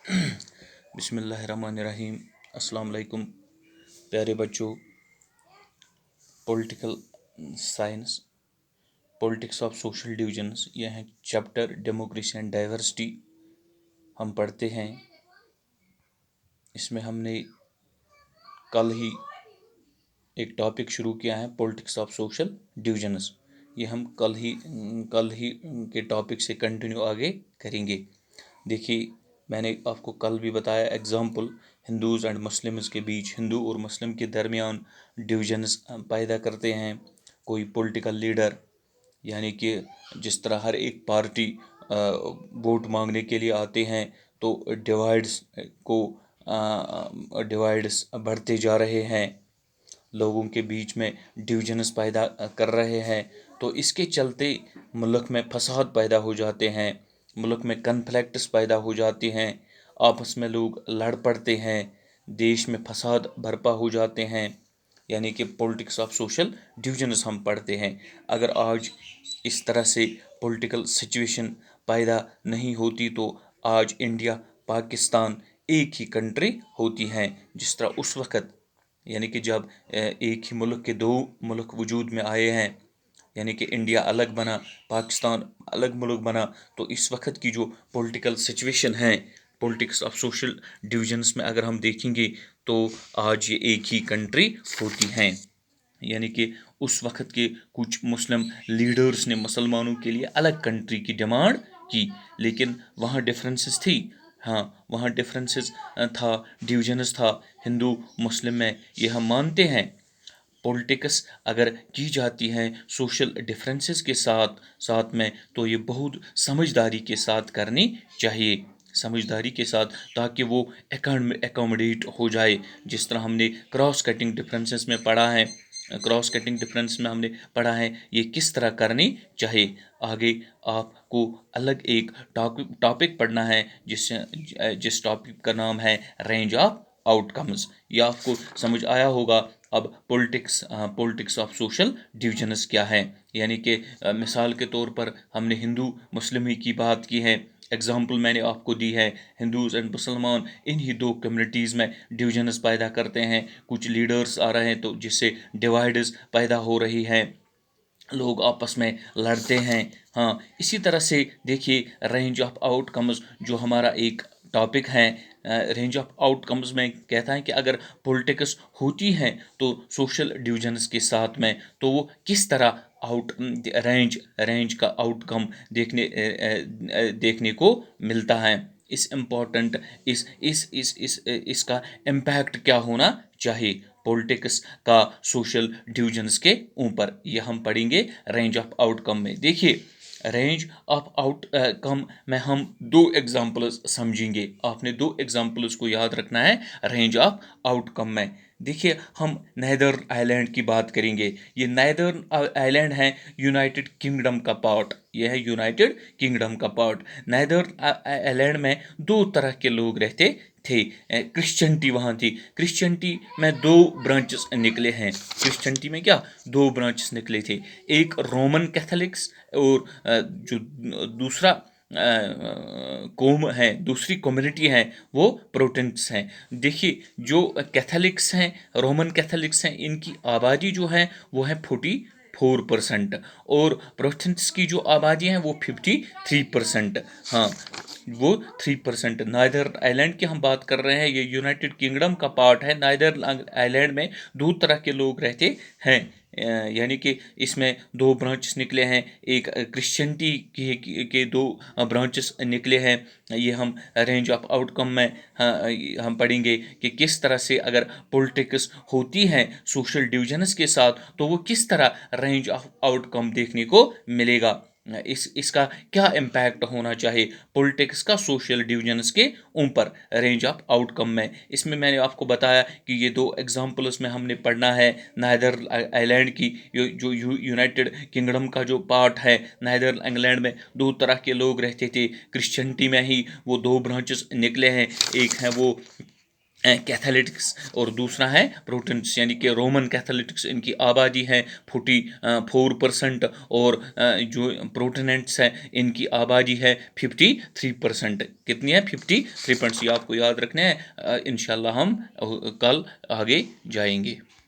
बिस्मिल्लाहिर्रहमानिर्रहीम। अस्सलाम वालेकुम प्यारे बच्चों। Political science, politics of social divisions, यह है चैप्टर डेमोक्रेसी एंड डाइवर्सिटी हम पढ़ते हैं। इसमें हमने कल ही एक टॉपिक शुरू किया है, पॉलिटिक्स ऑफ सोशल डिविजन्स। ये हम कल ही के टॉपिक से कंटिन्यू आगे करेंगे। देखिए, मैंने आपको कल भी बताया एग्जाम्पल हिंदूज़ एंड मुस्लिम्स के बीच, हिंदू और मुस्लिम के दरमियान डिविजन्स पैदा करते हैं। कोई पॉलिटिकल लीडर, यानी कि जिस तरह हर एक पार्टी वोट मांगने के लिए आते हैं, तो डिवाइड्स बढ़ते जा रहे हैं, लोगों के बीच में डिविजन्स पैदा कर रहे हैं। तो इसके चलते मुल्क में फसाद पैदा हो जाते हैं, मुल्क में कन्फ्लिक्ट्स पैदा हो जाते हैं, आपस में लोग लड़ पड़ते हैं, देश में फसाद बर्पा हो जाते हैं। यानी कि पॉलिटिक्स ऑफ सोशल डिविजन्स हम पढ़ते हैं। अगर आज इस तरह से पॉलिटिकल सिचुएशन पैदा नहीं होती तो आज इंडिया पाकिस्तान एक ही कंट्री होती हैं। जिस तरह उस वक़्त, यानी कि जब एक ही मुल्क के दो मुल्क वजूद में आए हैं, यानी कि इंडिया अलग बना, पाकिस्तान अलग मुल्क बना, तो इस वक्त की जो पॉलिटिकल सिचुएशन है पॉलिटिक्स ऑफ सोशल डिविजन्स में अगर हम देखेंगे तो आज ये एक ही कंट्री होती हैं। यानी कि उस वक्त के कुछ मुस्लिम लीडर्स ने मुसलमानों के लिए अलग कंट्री की डिमांड की, लेकिन वहाँ डिफरेंसेस थी। हाँ, वहाँ डिफरेंसेस था, डिविजन्स था हिंदू मुस्लिम में, ये हम मानते हैं। पॉलिटिक्स अगर की जाती है सोशल डिफरेंसेस के साथ में, तो ये बहुत समझदारी के साथ करनी चाहिए, समझदारी के साथ, ताकि वो एकोमोडेट हो जाए। जिस तरह हमने क्रॉस कटिंग डिफरेंसेस में पढ़ा है, क्रॉस कटिंग डिफरेंस में हमने पढ़ा है ये किस तरह करनी चाहिए। आगे आपको अलग एक टॉपिक पढ़ना है जिस टॉपिक का नाम है रेंज ऑफ आउटकम्स। ये आपको समझ आया होगा। अब पॉलिटिक्स ऑफ सोशल डिविजन्स क्या है, यानी कि मिसाल के तौर पर हमने हिंदू मुस्लिम ही की बात की है, एग्जाम्पल मैंने आपको दी है। हिंदूज़ एंड मुसलमान इन ही दो कम्युनिटीज़ में डिविजन्स पैदा करते हैं, कुछ लीडर्स आ रहे हैं तो जिससे डिवाइड्स पैदा हो रही हैं, लोग आपस में लड़ते हैं। हाँ, इसी तरह से देखिए रेंज ऑफ आउटकम्स जो हमारा एक टॉपिक है, रेंज ऑफ आउटकम्स में कहता है कि अगर पॉलिटिक्स होती है तो सोशल डिविजन्स के साथ में, तो वो किस तरह रेंज का आउटकम देखने को मिलता है। इस इम्पोर्टेंट इसका इम्पैक्ट क्या होना चाहिए पॉलिटिक्स का सोशल डिविजन्स के ऊपर, ये हम पढ़ेंगे रेंज ऑफ आउटकम में। देखिए, रेंज ऑफ आउटकम में हम दो एग्जाम्पल्स समझेंगे। आपने दो एग्जाम्पल्स को याद रखना है रेंज ऑफ आउटकम में। देखिए, हम नैदर्न आइलैंड की बात करेंगे। ये नैदर्न आइलैंड है यूनाइटेड किंगडम का पार्ट, यह है यूनाइटेड किंगडम का पार्ट। नैदर्न आइलैंड में दो तरह के लोग रहते थे। क्रिश्चियनिटी वहाँ थी। क्रिश्चियनिटी में दो ब्रांचेस निकले हैं। क्रिश्चियनिटी में क्या दो ब्रांचेस निकले थे, एक रोमन कैथोलिक्स और जो दूसरा कौम है, दूसरी कम्युनिटी है, वो प्रोटेस्टेंट्स हैं। देखिए, जो कैथोलिक्स हैं, रोमन कैथोलिक्स हैं, इनकी आबादी जो है वो है 44%, और प्रोटेस्टेंट्स की जो आबादी है वो 53%। हाँ, वो 3%। नाइदर आइलैंड की हम बात कर रहे हैं, ये यूनाइटेड किंगडम का पार्ट है। नाइदर आइलैंड में दो तरह के लोग रहते हैं, यानी कि इसमें दो ब्रांचेस निकले हैं। एक क्रिश्चियनिटी के दो ब्रांचेस निकले हैं। ये हम रेंज ऑफ आउटकम में हम पढ़ेंगे कि किस तरह से अगर पॉलिटिक्स होती है सोशल डिविजन्स के साथ, तो वो किस तरह रेंज ऑफ आउटकम देखने को मिलेगा। इसका क्या इम्पैक्ट होना चाहिए पॉलिटिक्स का सोशल डिविजन्स के ऊपर रेंज ऑफ आउटकम में। इसमें मैंने आपको बताया कि ये दो एग्जाम्पल्स में हमने पढ़ना है नाइदर आइलैंड की, जो यूनाइटेड किंगडम का जो पार्ट है। नाइदर आइलैंड में दो तरह के लोग रहते थे। क्रिश्चियनिटी में ही वो दो ब्रांचेस निकले हैं, एक है वो कैथलिटिक्स और दूसरा है प्रोटेस्टेंट्स, यानी कि रोमन कैथलिटिक्स इनकी आबादी है 44%, और जो प्रोटेस्टेंट्स है इनकी आबादी है 53%। कितनी है? 53%। ये आपको याद रखना है। इंशाल्लाह हम कल आगे जाएंगे।